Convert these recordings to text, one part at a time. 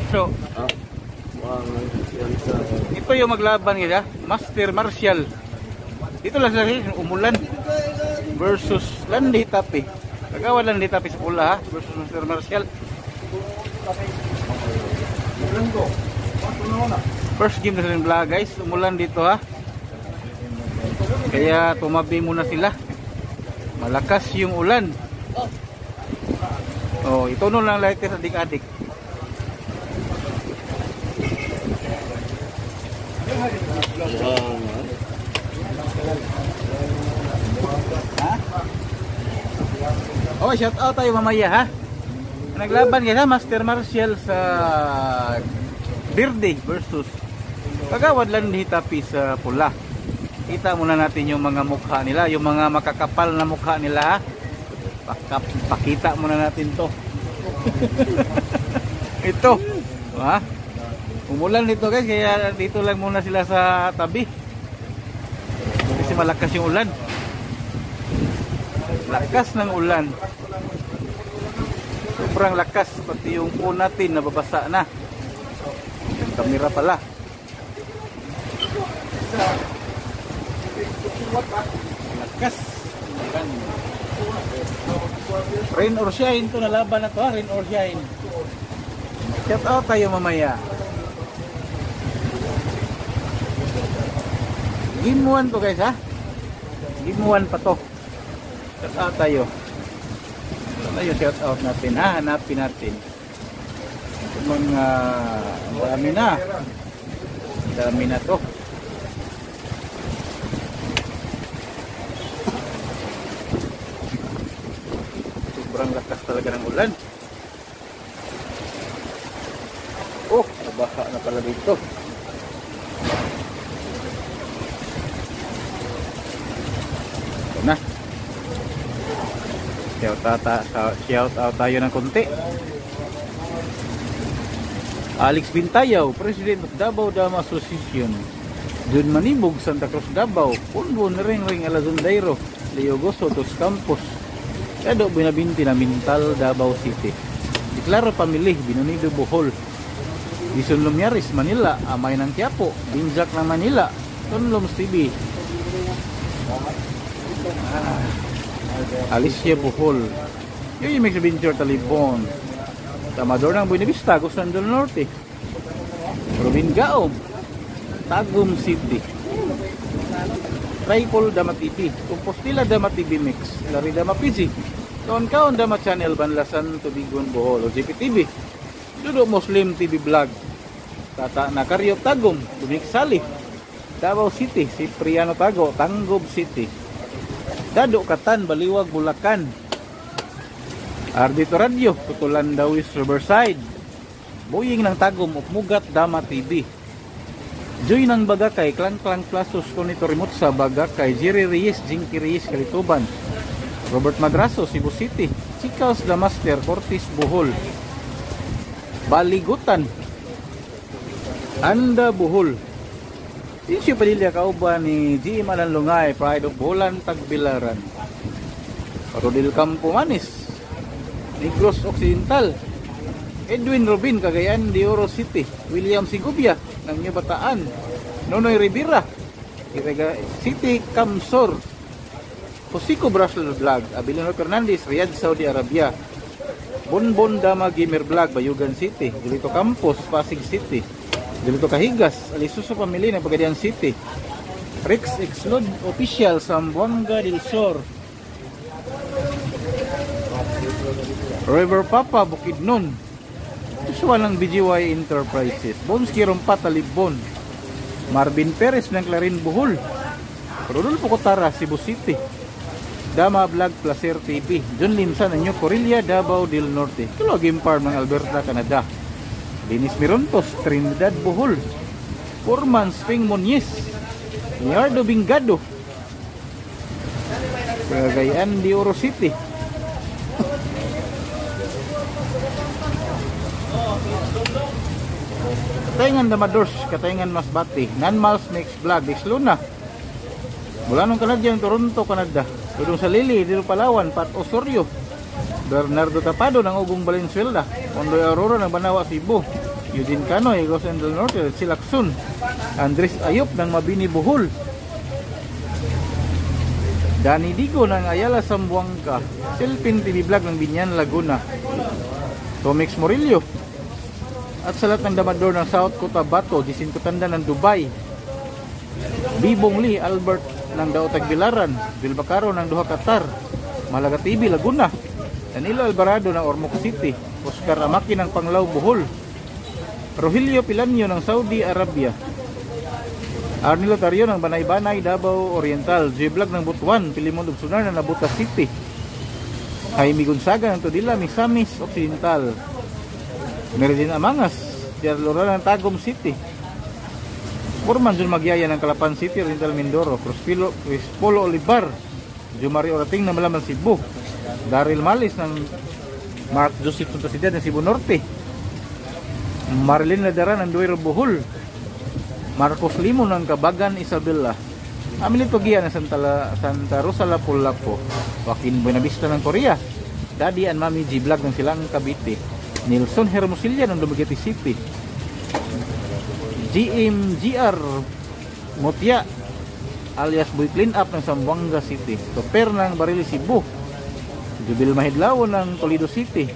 So, ito yung maglaban nila, Master Martial. Dito lang sila, umulan versus Landy Tapi. Kagawa Landy Tapi sa pula ha, versus Master Martial. First game na sa vlog guys, umulan dito ha. Kaya tumabi muna sila. Malakas yung ulan. Oh, ito no lang lighter adik-adik. Ha? Oh, shout out tayo mamaya ha. Naglaban guys ha, Master Martial sa Verde versus Kagawad Landy Tapi sa pula. Kita muna natin yung mga mukha nila, yung mga makakapal na mukha nila ha. Pakita muna natin to. Ito ha? Umulan dito guys, kaya dito lang muna sila sa tabi kasi malakas yung ulan. Lakas ng ulan, sobrang lakas, pati yung phone natin nababasa na, yung kamera pala. Lakas ulan. Rain or shine to na laban na to ha, rain or shine. Shout out tayo mamaya. Game 1 to guys ha. Game 1 pa to. Shout out tayo. Shout out natin ha, hanapin natin. Mga dami na to. Sobrang lakas talaga ng ulan. Oh, nabaha na pala dito. Ito na. Shout out tayo ng konti. Alex Bintayaw, President of Davao Dam Association. Jun Manibog, Santa Cruz, Davao. Pulbon, Ring Alazondairo, Leo Goso, Tos Campos. Kado Binabinti na Mintal, Davao City. Deklaro Pamili, Binunido, Bohol. Dison Lumyaris, Manila. Amay ng Quiapo, Binjak ng Manila. Tonlom TV. Alicia Bohol. Yung Mix Venture Talibon. Tamador ng Buenavista, Gusan del Norte. Robin Gaom, Tagum City. Tripol Dama TV, Compostela Dama TV Mix, Lari Dama PG, Kaon Dama Channel, Banlasan Tubigon Bohol, GPTV, Dudo Muslim TV Vlog, Tata Nakaryop Tagum, Dumik Salih, Davao City, Cipriano Tago, Tangob City, Dado Katan, Baliwag, Bulacan, Ardito Radio, Tutulan Dawis, Riverside, Buying ng Tagum, Upmugat Dama TV, Joy ng Bagakay, Klang Plasos, Konito Remote sa Bagakay, Jerry Reyes, Jinky Reyes, Kalituban, Robert Madraso, Cebu City, Chikaos Damaster, Cortis, Bohol, Baligutan, Anda, Bohol, Isyo Padilla, Kauban ni G. Malanlungay, Pride of Bolan, Tagbilaran, Rodel Campo Manis, Negros Occidental, Edwin Robin, Cagayan de Oro City, William Sigubia ng New Bataan, Nonoy Rivera, City Camsor, Josico Brasel Vlog, Abilino Fernandez, Riyadh, Saudi Arabia, Bonbon Dama Gamer Vlog, Bayugan City, Dilito Campos, Pasig City, Dilito Kahigas, Alisuso Pamili ng Pagadian City, Rex Exlod Official, Zamboanga del Sur, River Papa, Bukidnon, usual ng BGY Enterprises, Bonski Rompa, Talibon, Marvin Perez ng Clarin Bohol, Rodolfo Cotara, Cebu City, Dama Vlog Placer TV, John Limsa ng New Corilla, Davao del Norte, Kilo Game Farm ng Alberta, Canada, Dennis Mirontos, Trinidad Bohol, Foreman Sping Monies, Niardo Bingado, Cagayan de Oro City, Katayngan Damadors, Katayngan Masbati, Nanmals Mix Vlog, Luna, Bulanong Canadian, Toronto, Canada, Tudong Salili, Dilo Palawan, Pat Osorio, Bernardo Tapado ng Ugong Valenzuela, Pondoy Aurora ng Banawa Cebu, Eugene Canoy, Rosendo del Norte, Silaksun, Andres Ayop ng Mabini Bohol, Danny Digo ng Ayala Sambuanga, Silpin TV Vlog ng Binyan Laguna, Tomix Morillo, at sa lahat ng damador ng South Cotabato, Jacinto Tanda ng Dubai, Bibong Lee Albert ng Dao Tagbilaran, Bill Bacaro ng Doha Qatar, Malaga TV Laguna, Danilo Alvarado ng Ormoc City, Oscar Amaki ng Panglao Bohol, Rogelio Pilanyo ng Saudi Arabia, Arnilo Tario ng Banay-Banay Davao Oriental, J-Vlog ng Butuan, Pilimon Lubsunar ng Nabuta City, Jaime Gonzaga ng Todila Misamis Occidental, Meridin Amangas, Jarlora ng Tagum City, Forman Jun Magyaya ng Calapan City, Oriental Mindoro, Crispolo Olivar, Jumari Orating ng Malaman Cebu, Daryl Malis ng Mark Joseph Suntasidad ng Cebu Norte, Marilyn Ladara ng Duero Bohol, Marcos Limo ng Kabagan Isabela, Amelito Gia ng Santa Rosa Lapu-Lapu, Joaquin Buenavista ng Korea, Daddy and Mami G-Vlog ng Silang Cavite, Nilson Hermosilya ng Dumaguete City, GMGR Mutya alias Boy Clean Up ng Zamboanga City, Toper ng Barili Cebu, Jubil Mahidlaw ng Toledo City,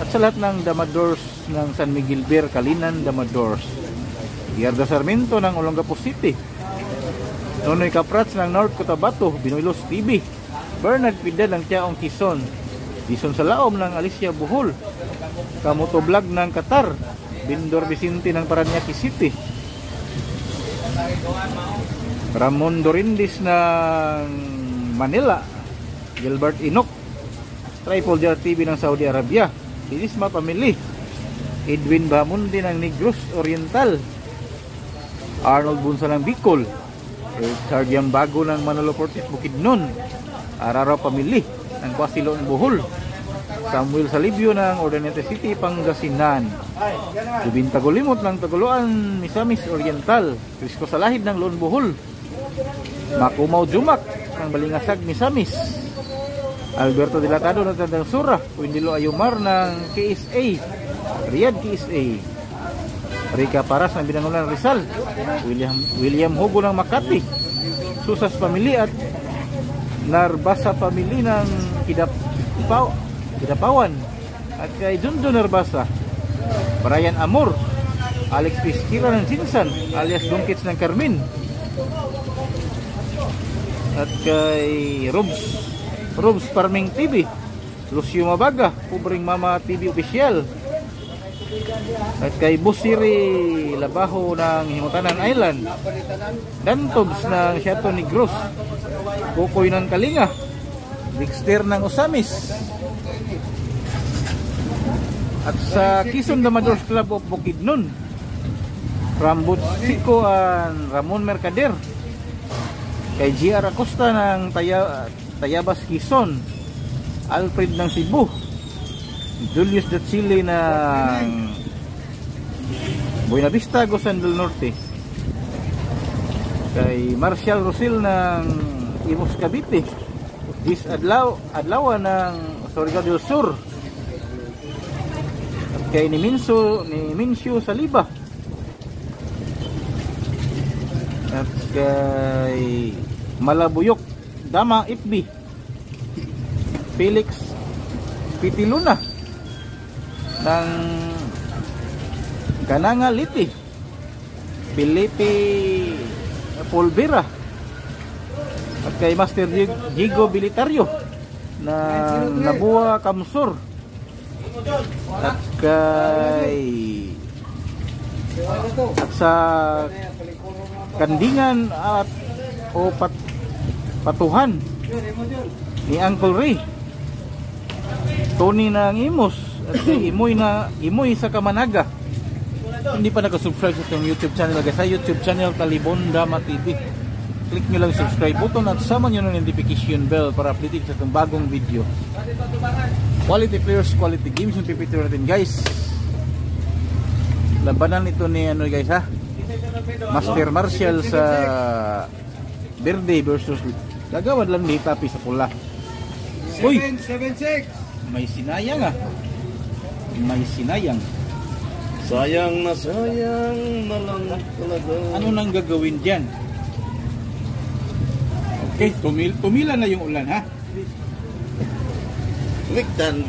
at sa lahat ng Damadors ng San Miguel Beer, Kalinan Damadors, Yarda Sarmiento ng Olongapo City, Nonoy Caprats ng North Cotabato, Binoylos TV, Bernard Pidal ng Tiaong Quezon, Dison Salaom ng Alicia Bohol, Kamuto Vlog ng Qatar, Bindor Vicente ng Paranaque City, Ramon Dorindis ng Manila, Gilbert Inok, Tripod Jar TV ng Saudi Arabia, Inisma Family, Edwin Bamundi ng Negros Oriental, Arnold Bunsa ng Bicol, Richard Yambago ng Manolo Portis Bukidnon, Araraw Family ng Pasilon Bohol, Samuel Salibio ng Ordonete City, Pangasinan, Jubin Tagulimot ng Taguluan, Misamis Oriental, Crisco Salahid ng Loon Bohol, Makumaw Jumak ng Balingasag, Misamis, Alberto Dilatado ng Tandang Sura, Windilo Ayumar ng KSA, Riyadh KSA, Rica Paras ng Binangunan Rizal, William Hugo ng Makati, Susas Family at Narbasa Family ng Kidapawan, at kay Jundo Narbasa, Brian Amor, Alex Pisquira ng Sinsan alias Dungkits ng Carmen, at kay Robs Farming TV, Lucio Mabaga, Pubring Mama TV Official, at kay Busiri Labaho ng Himutanan Island, Dantogs ng Shato Negros, Kukoy ng Kalinga, Dexter ng Osamis, at sa Quezon Damadors Club of Bukidnon, Rambut Siko and Ramon Mercader, kay GR Acosta ng Tayabas Quezon, Alfred ng Cebu, Julius de Chile ng Buenavista, Gozan del Norte, kay Marcial Rosil ng Imos Cavite, Gis Adlawa ng Surigao del Sur, at kay Nimincio Saliba, at kay Malabuyok Dama Ipbi, Felix Pitiluna ng Kananga Liti, Felipe Polvera, at kay Master Diego Bilitario ng Nabua Kamsur, at sa Kandingan at Patuhan ni Uncle Ray, Tony ng Imos, at kay Imoy sa Kamanaga. Hindi pa nakasubscribe sa itong YouTube channel, guys, sa YouTube channel Talibon Dama TV, click nyo lang subscribe button at sama nyo ng notification bell para updated sa itong bagong video. Quality players, quality games yung pipitiro natin, guys. Labanan ito ni guys, ha, Master Martial sa Verde versus gagawad lang ni Tapi sa pula. Uy, 7-6 may sinayang ah. May sinayang. Sayang na lang talaga. Ano nang gagawin dyan? Okay, tumila na yung ulan ha. Wiktan,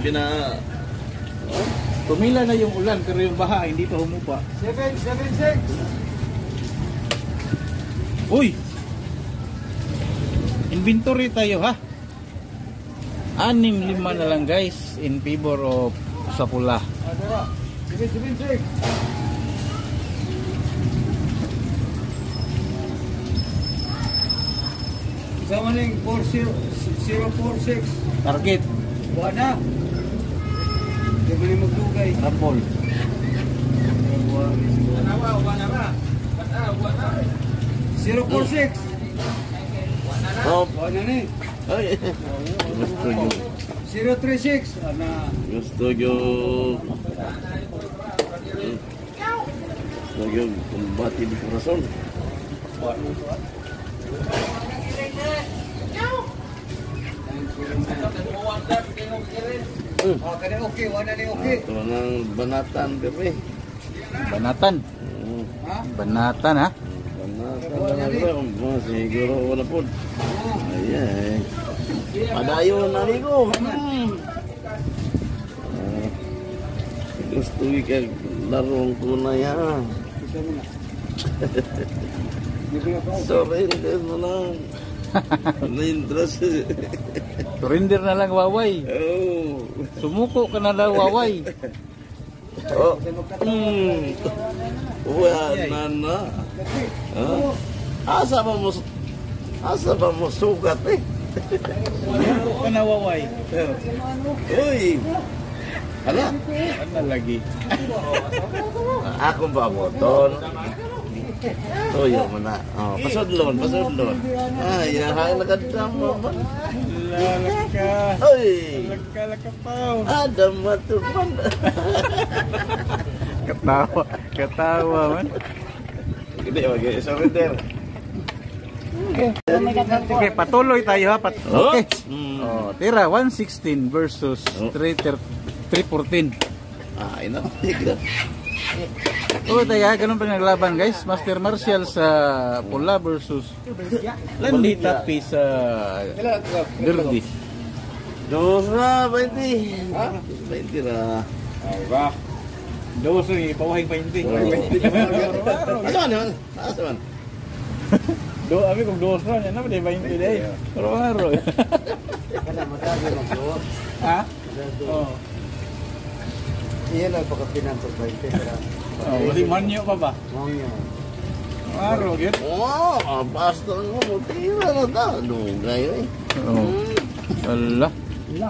Tumila na yung ulan pero yung baha hindi pa humupa. 776. Uy! Inventory tayo ha. 6-5 na lang guys in favor of sa pula. Adara. 776. Sama ning 046. Target, Wala. Dibili magdugay. Rapol. Wala ba? 046. Oh, Wala ni. ay. Gusto nyo. 036. Ana. Gusto nyo. Gusto nyo kumbati di corazon. Oh, kada okay, wala ni okay. Ito ng banatan, bebe. Banatan. Ha? Banatan ha. Banatan na bebe. Siguro wala po. Ayan. Padayon na ligo. Gusto ka larong tunay ha. Isa mo na. Dibili ako. Sorry, hindi mo lang. Na-interest. Surrender na lang waway. Oh. Sumuko ka na lang waway. Oh. Wala na. Asa ba mo sugat eh? Sumuko ka na waway. Uy. Hala. Ano lagi? Ako ba mo ton? Tuyo mo na. Oh, pasudlon. Ay, yahay na kadamo man. Lalaka. Uy. Lalaka pao. Adam matuman. Ketawa man. Gede wag surrender. Okay, patuloy tayo ha. Okay. Oh. Oh, tira 116 versus 314. Ah, ina. Oh, tayo ganun pa naglaban guys. Master Martial sa pula versus Landi Tapi sa Derby. Dos na, 20. Ha? 20 na. Ay ba? Dos ni pawahing pa hindi. Ano? Asa man? Do abi kung dos na na ba 20 day. Pero aro. Kada matagi magduwa. Ha? Oh. Iya lang pagkapinan sa 20 para. Oh, wali manyo pa ba? Mangyo. Aro git. Oh, basta mo tira na ta. Dugay eh. Oh. Wala. Ila.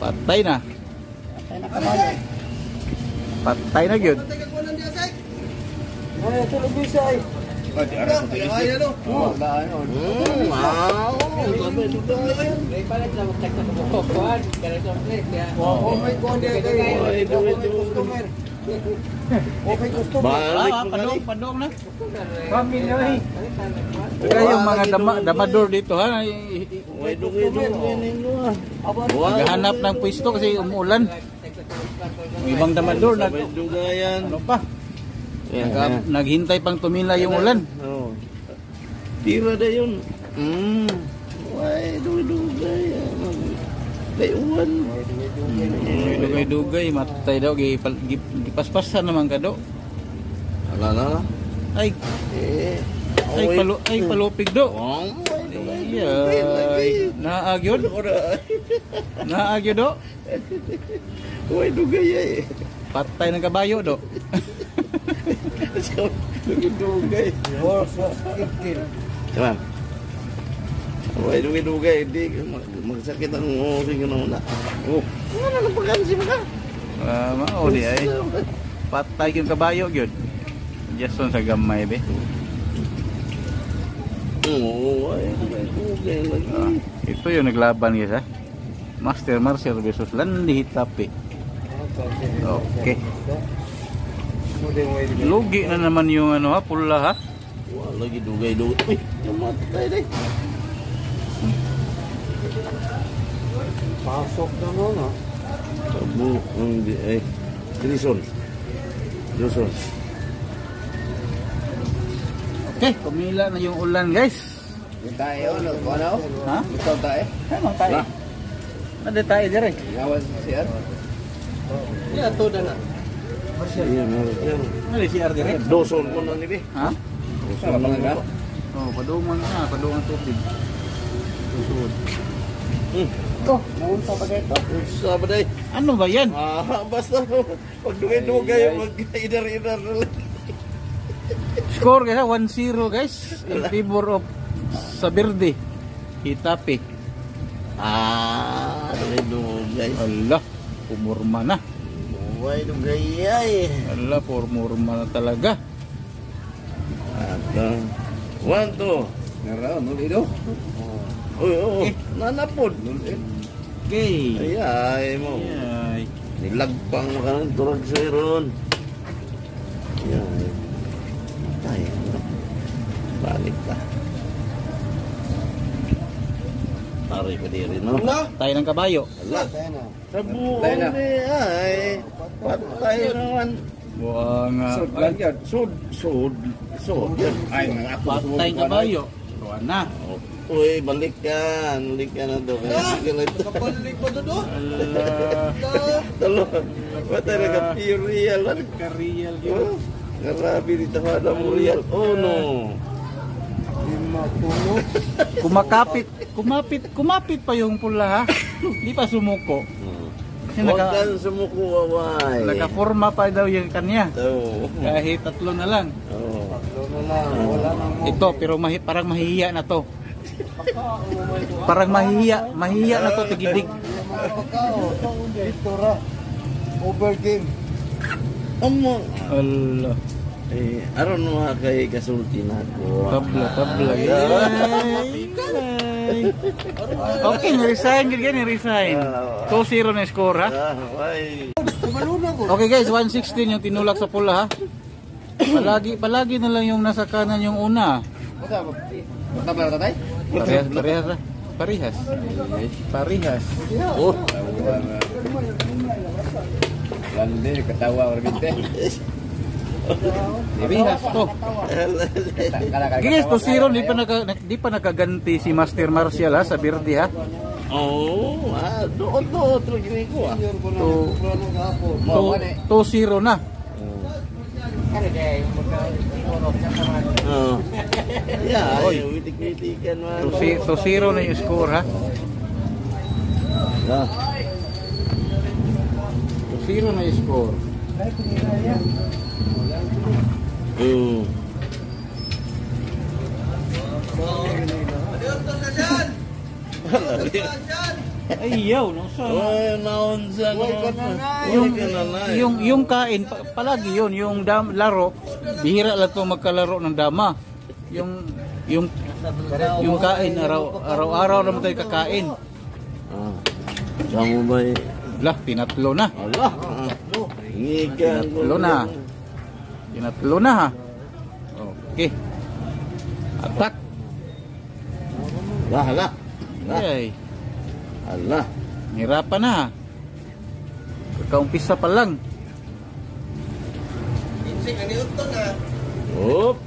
Patay na. Patay na kamay. Patay na gyud. Ay, tulog bisay. Pati ara ko Ay, ano? Oh, daan on. Wow, sabi dugay. May palit na mag-check sa kukuhan. Kaya sa plate ya. Oh my god, Ay, customer. Okay, customer. Balik mo padong, gali. padong na. Kami na eh. Kaya yung mga damador dito ha. Ay, dugay ninyo ah. Naghahanap ng pwesto kasi umuulan. Yung ibang damador Sabay dugayan. ano pa? Naghintay pang tumila yung ulan. Oh. Tira na yun. Ay, dugay. Layuan. Dugay-dugay, matay daw. Gipaspasan naman ka do. Ala na. Ay, Eh. ay palupig do. Oh, Ay, naagyo do. Naagyo do. Uy, dugay eh. Patay ng kabayo do. Dugay. Horse was 15. Diba? Uy, dugay. Di magsakit ang oring ko na. Oh. Ano na pagkansi mo ka? Mao di ay. Patay yung kabayo gyud. Jason sa gamay be. Oo, ay, dugay lagi. Ito yung naglaban guys ha. Master Martial versus Landi Tapi. Okay. Lugi na naman yung ano ha, pula ha. Wala lagi dugay. Uy, namatay na. Pasok na no, no? Tabu, Grison. Grison. Okay, kumila na yung ulan guys. Yung tayo, ano? Ha? Ikaw tayo? Ano tayo? Nade tayo dire. Ngawan siya. Ya, to na na. Iya, meron yan. Nade si dire. Dosol mo na nili. Ha? Dosol mo na. Oh, paduman na, paduman tubig. Susud. Ito, naunta pa kayo ito. Sa ba day? Ano ba yan? Basta pag dugay-dugay, mag-idar-idar na lang. Score guys, 1-0 guys in favor of Saberde Hitape. Dugay. Allah, pumurma na. Buhay dugay ay. Allah, pumurma na talaga. At 1-2. Naraw, nulido. Uy, nanapod. Okay. Ay mo. Ay. Nilagpang mo ka ng turag sa iron. Ay. Balik ka. Taray ko diri, no? Tayo ng kabayo. Ala. Tayo na. Tabuon Tayo na. ay. Patay naman. Buang Sud lang yan. Sud yan. Ay, mga ako. patay ng kabayo. Tuwan na. Uy, balik ka. Balik ka na doon. Kapalik pa doon. Allah. Talo. Patay na ka real. Ka-real Oh, grabe dito hada mo real. Oh no. Kumapit pa yung pula ha. Di pa sumuko. Huwag kang sumukuwaway. Nakaporma pa daw yung kanya. Oo. Kahit 3 na lang. Oo. Wala nang Ito, pero parang mahihiya na to. Parang mahihiya na to, tigidig. overgame. Amo. Allah. Aron mo kay kasulti na ko. Tabla. Okay, ni-resign. Ni-resign. 2-0 na score ha. Ay. Okay guys, 116 yung tinulak sa pula ha. Palagi na lang yung nasa kanan yung una. Basta ba tatay? Parihas. Oh. Lande, ketawa berbinte. Parihas to. Guys, 2-0 di pa nakaganti si Master Martial ha sa Verde ha. Oh, doon to gini ko. 2-0 na. Oh. Yeah, oy, witik-witikan man. 2-0 na yung score ha. Ah. 2-0 na yung score. Ay, yaw, no sa. Oy, naunsa no. Yung kain palagi yun, yung laro, bihira lang to magkalaro ng dama. Yung kain araw-araw naman tayo kakain. Kamu ba? Lah, tinatlo na. Allah. Ngigan. Tinatlo na ha. Okay. Attack. Lah. Ay, Allah. hirapan na ha. Kakaumpisa pa lang. Op.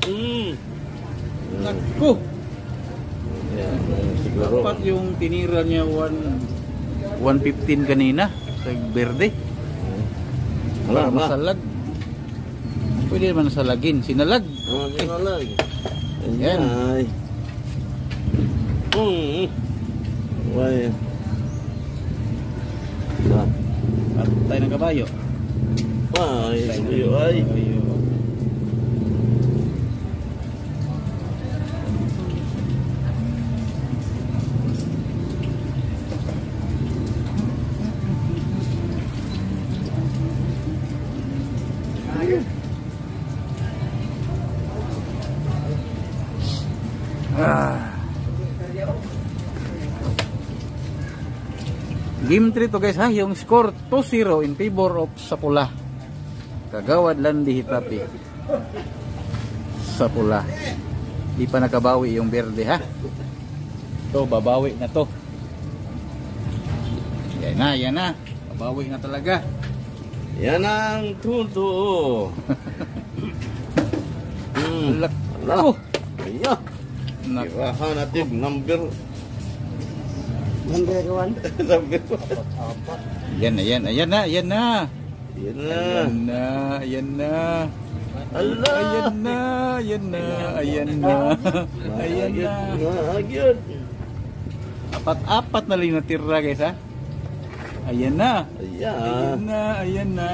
Ko. Siguro. Dapat yung tinira niya 115 kanina sa Verde. Para masalag. Pwede naman nasalagin. Sinalag. Sinalag. Yan. Ay. Why? At tayo ng kabayo. Ay, ay. Game 3 to guys ha, yung score 2-0 in favor of Sapula. Kagawad Landi Hitape. Sapula. Di pa nakabawi yung Verde ha. To babawi na to. Yan na. Bawi na talaga. Yan ang tuto. Alak. Ala. Ayan. Nak. Irahan natin number Number 1. number Ayan na, ayan na. Yan na. Ayan na, ayan na. Ala. Ayan na, ayan na, ayan na. Ayan na. Nagyod. Apat-apat na lang natira guys ha. Ayan na. Ayan. Ayan na, ayan na.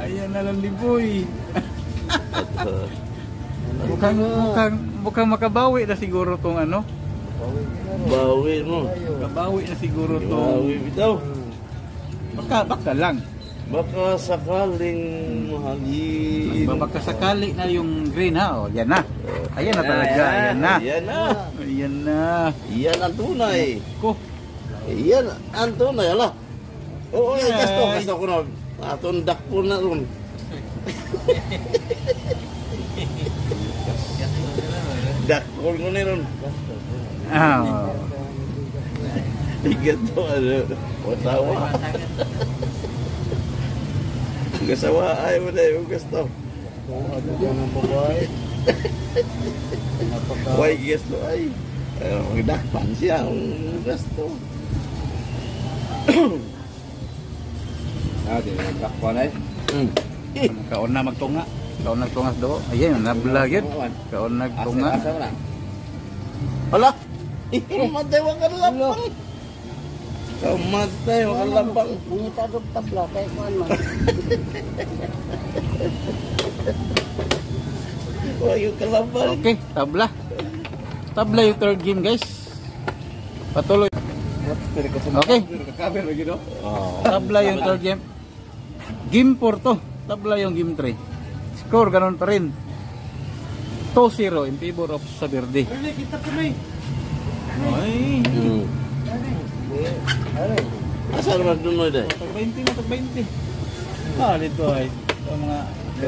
Ayan na lang liboy. Mukhang makabawi na siguro tong ano. Bawi mo. Makabawi na siguro tong. Bawi bitaw. Baka lang. Baka sakaling mahalin. Baka sakali na yung green ha. O, yan na. Ayan na talaga. Ayan na. Ayan na. Ayan na. Iyan ang tunay. Ko. Iyan ang tunay. Ala. Oo, Ay. gasto ko na. Atundak po na ron. Dakol ko na ron. Ah. Igat to, ano. Wasawa. Gasawa ay mo na yung gusto. Why gusto ay? Magdakpan siya ang gusto. Di nagdakpan ay. Kaon na magtunga. Kaon nagtungas do. Ayan, nabla gyud. Kaon nagtunga. Asa na? Hala! Matay wag ka lapang. Kamatay wag ka lapang. Mangita dog tabla kay kuan man. Wag yung kalapang. Okay, tabla. Tabla yung third game guys. Patuloy. Okay. Cover lagi do. Tabla yung third game. Game 4 to. Tabla yung game 3. Score ganun pa rin. 2-0 in favor of Saberde. Ay. Asa naman doon mo dahil? Tag 20 na, tag 20. Ah, dito ay. Ito mga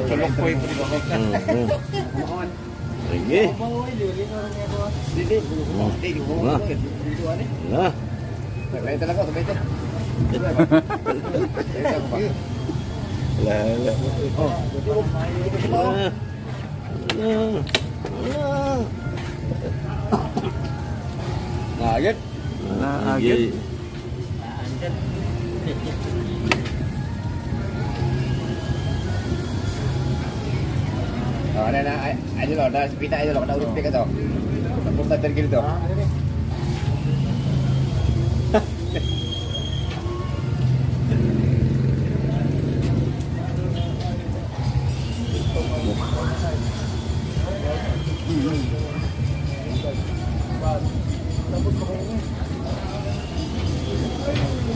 tulok ko yung pagkakot na. Sige. Na. Kaya talaga to beto. Lala. Oh. Naagit. Naagit. Oh, ada lo, ada sepeda aja lo, ada urut pek to. Tempat tergil to.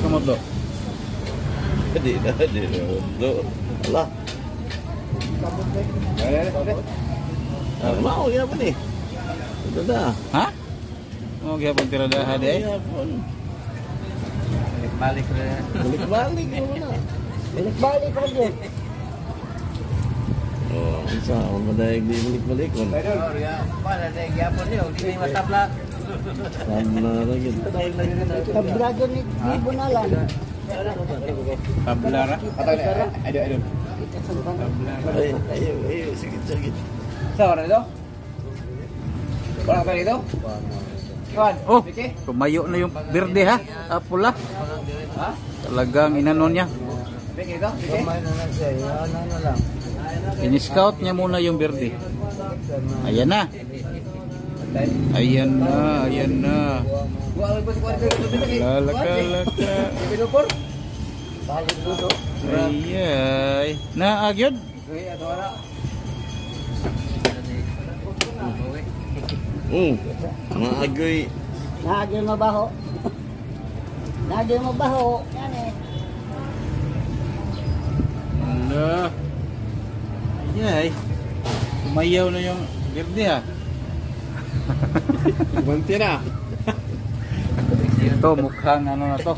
Kamodlo. Di na. Alah. Mau ya apa nih? Ito na. Ha? Mo gyapon tiradaha de. Balik na. Balik-balik mo na. Balik ko din. Oh, isa ako madayag di balik-balik mo. Pero ya, para na gyapon niyo, di may matabla. Sana lagi. Tabrado ni Bonalan. Tabla ra. Aduh. Ayo, sikit-sikit. Sa na ito? Wala ka dito? Iwan, Oh, Vicky? tumayo na yung berde ha. Pula. Ha? Talagang inanon niya. Vicky ito? Vicky? lang. In-scout niya muna yung berde. Ayan na. Ayan na, ayan na. Lalaka-laka. Balik dito. Ayay. Naagyod. Ato wala. Maagoy. Nagay mabaho. Nagay mabaho. Yan eh. Ala. Ayay. Tumayaw na yung berde ha. Bunti na. Ito mukhang ano na to.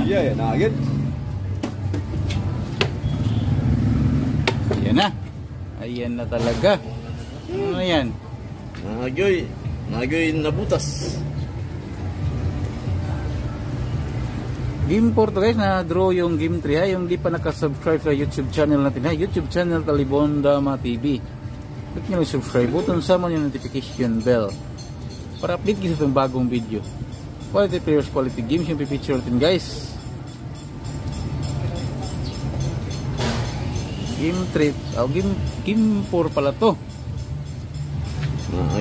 Iya ya, nagit. Ayan na. Ayan na talaga. Ano yan? Maagoy nabutas. Game 4 to guys, na draw yung Game 3 ha. Yung di pa nakasubscribe sa YouTube channel natin ha. YouTube channel Talibondama TV. Click nyo yung subscribe button, sama yung notification bell para update kayo sa itong bagong video. Quality players, quality games yung pipicture natin guys. Game 3, game 4 pala to.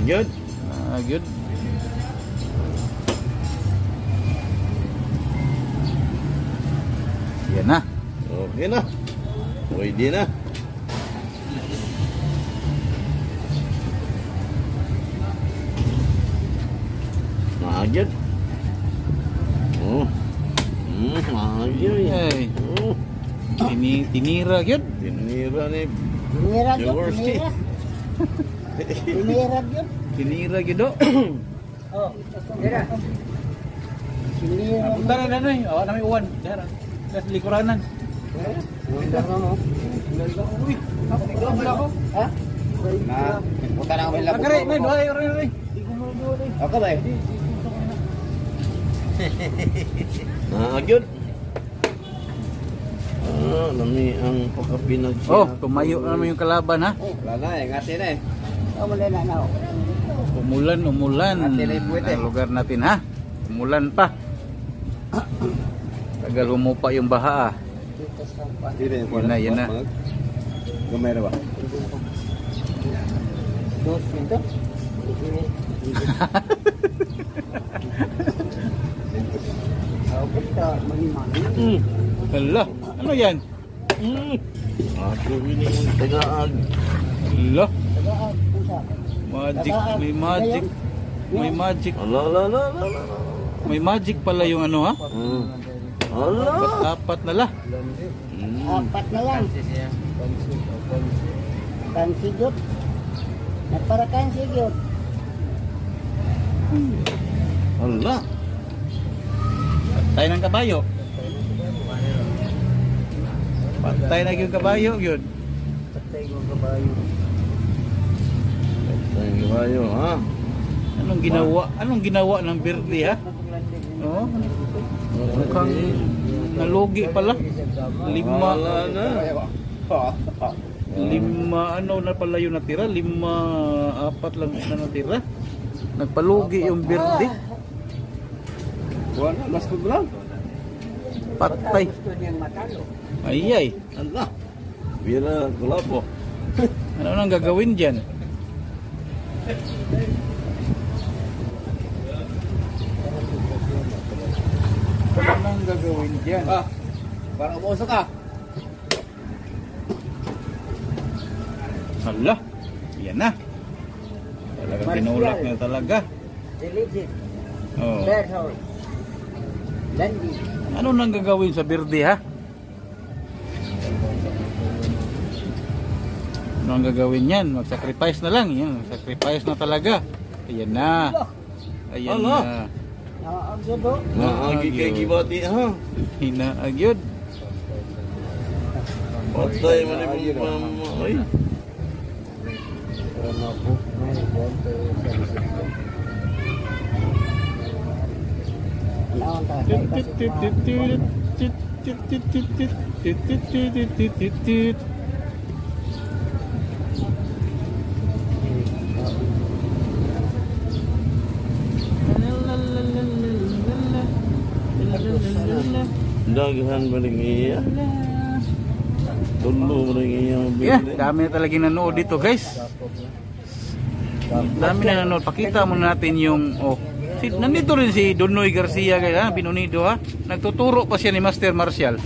Good. Good. Yan na. Okay na. Pwede na. Agad. Oh. Agad. Ay. Oh. Tinira yun. Tinira ni Tinira yun. Jaworski. Tinira yun. Tinira yun do. Oh, tira. Tinira. Punta na ano eh. Awa namin uwan. Dara. Sa likuranan. Punta na mo. Uy. Ako. Ha? Na, punta na kami lang. Agare, may doy. Ako ba? Agad. Lami ang pagkapinag. Oh, tumayo na naman yung kalaban ha. Wala na eh, ngati na eh. Wala na na. Umulan. Ate na yung puwete. Ang lugar natin ha. Umulan pa. Tagal humupa yung baha ah. Yan na. Gamay na ba? Dos pinto. Basta mahimang. Hala, ano yan? Ako ini yung tagaag. Hala, Tagaag pusa. magic, may magic. May magic. Ala. May magic pala yung ano ha. Ala. Apat na la. Apat na lang. Kansigyot. Nagpara kansigyot. Ala. Patay ng kabayo. Patay na yung kabayo yun. Patay ko kabayo. Thank you, ha? Anong ginawa ng Birdi ha? Oh, mukhang nalugi pala. Lima ano na pala yung natira? Apat lang na natira. Nagpalugi yung Birdi. Wala, mas lang. Patay. Gusto niyang matalo. Ayay. Ala. Bira kulapo. Ano nang gagawin dyan? Ano nang gagawin dyan? Parang umuso ka. Hala. Yan na. Talagang tinulak na talaga. Diligent. Oh. Berthold. Landy. Ano nang gagawin sa Birdi ha? Ano ang gagawin yan? Mag-sacrifice na lang. Yan, sacrifice na talaga. Ayan na. Ayan Ala. na. Nakakagyo. Naagi kay gibati, ha? Hinaagyod. Patay mo ni mama. Ay. Naon ta kay Daghan ba rin iya? Tulo ba rin iya? Yeah, dami na talagang nanood dito guys. Dami na nanood. Pakita muna natin yung nandito rin si Donoy Garcia guys ha, Binunido ha. Nagtuturo pa siya ni Master Martial.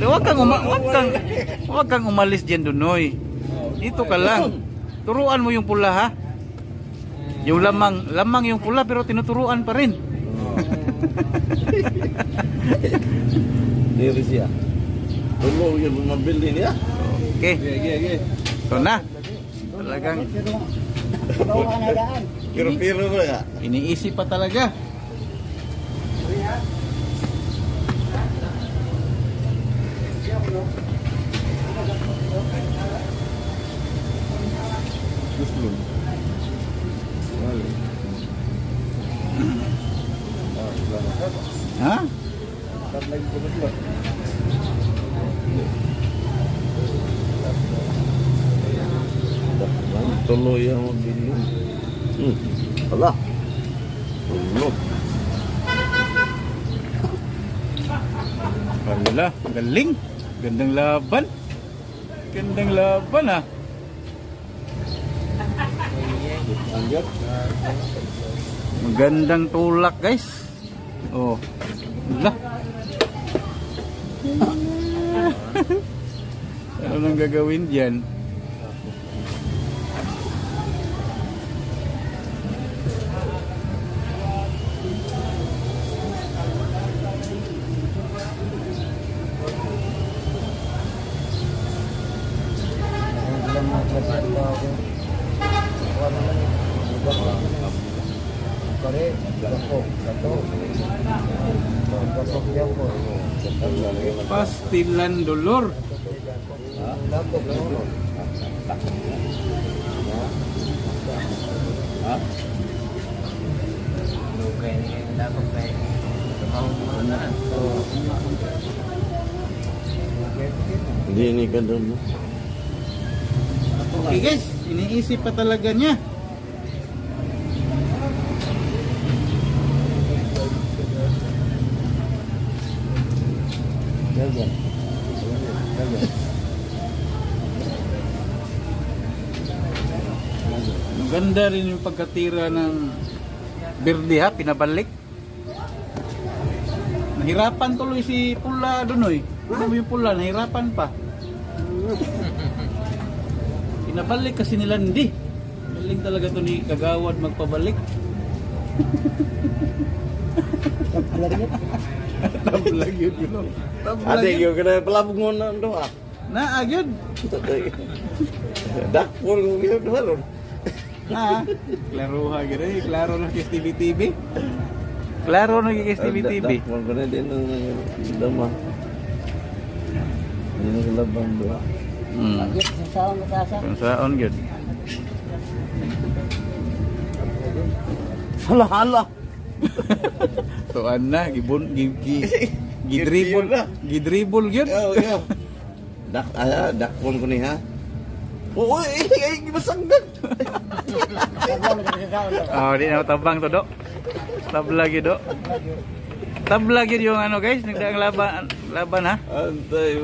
Huwag kang umalis diyan Donoy. Dito ka lang. Turuan mo yung pula ha. Yung lamang yung pula pero tinuturuan pa rin. Diri siya. Tulo yun mabili niya. Okay. Okay. Ito na. Talagang Piro ba ka? iniisip pa talaga. Ha? Tabla yung kumutlo. Tuloy ang mabilin. Wala. Tulog. Wala, galing. Gandang laban. Gandang laban ah. Magandang tulak guys. Oh. Wala. Ano nang gagawin diyan? Pastilan dulur. Hindi ini ka doon. Okay guys, iniisip pa talaga niya. Maganda rin yung pagkatira ng Berde ha, pinabalik. Nahirapan tuloy si Pula Dunoy. Ano yung Pula, nahirapan pa. Pinabalik kasi nila hindi. Galing talaga to ni Kagawad magpabalik. Tablag yun yun. Ate, yung kena pelabog mo na doa. Na, agad. Dakpol ko yun doon. Na, klaro ha gano'n. Klaro na kis TV. Klaro na kis TV. Dakpol ko na din ang dama. Hindi na kalabang doa. Agit sa saon matasa. Kung saan yun. Hala. Tuan na, gidribble yun. Yeah. Dakpol ko ni ha. Oo, masanggan. Oh, di na tabang to, Dok. Tablag yun, Dok. Tablag yun yung ano, guys. Nagdaang laban ha. Antay,